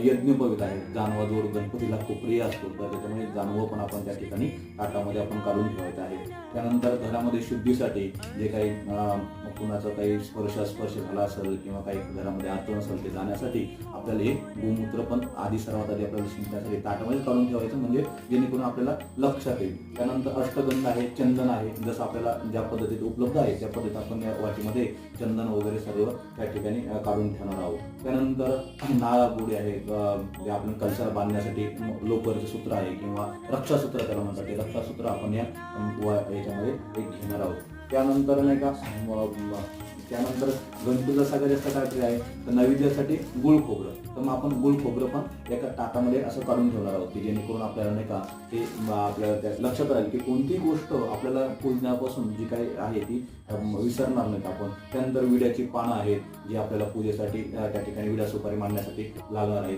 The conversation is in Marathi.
यज्ञोपवीत आहे. जानवा जोड गणपतीला खूप प्रिय असतो, तर त्याच्यामुळे जानवं पण आपण त्या ठिकाणी ताटामध्ये आपण काढून ठेवायचं आहे. त्यानंतर घरामध्ये शुद्धीसाठी जे काही कुणाचा काही स्पर्श झाला असेल किंवा काही घरामध्ये अडचण असेल ते जाण्यासाठी आपल्याला हे गोमूत्र पण आधी सर्वात आधी आपल्याला शिंपण्यासाठी ताटामध्ये काढून ठेवायचं, म्हणजे जेणेकरून आपल्याला लक्षात येईल. त्यानंतर अष्टगंध आहे, चंदन आहे, जसं आपल्याला ज्या पद्धतीत उपलब्ध आहे त्या पद्धतीत आपण या वाटीमध्ये चंदन वगैरे सर्व त्या ठिकाणी काढून ठेवणार आहोत. त्यानंतर नाळा गोडी आहे, जे आपण कलशाला बांधण्यासाठी लोकरचं सूत्र आहे किंवा रक्षासूत्र त्याला म्हणतात, ते रक्षासूत्र आपण याच्यामध्ये एक घेणार आहोत. त्यानंतर नाही का त्यानंतर गणपतीला सगळ्यात जास्त काय तरी आहे तर नैवेद्यासाठी गुळ खोबरं, तर मग आपण गुळ खोबरं पण एका ताटामध्ये असं काढून ठेवणार आहोत, की जेणेकरून आपल्याला नाही का ते आपल्याला लक्षात राहील की कोणती गोष्ट आपल्याला पूजण्यापासून जी काही आहे ती विसरणार नाहीत आपण. त्यानंतर विड्याची पानं आहेत जी आपल्याला पूजेसाठी त्या ठिकाणी विडा सुपारी मांडण्यासाठी लागणार आहेत.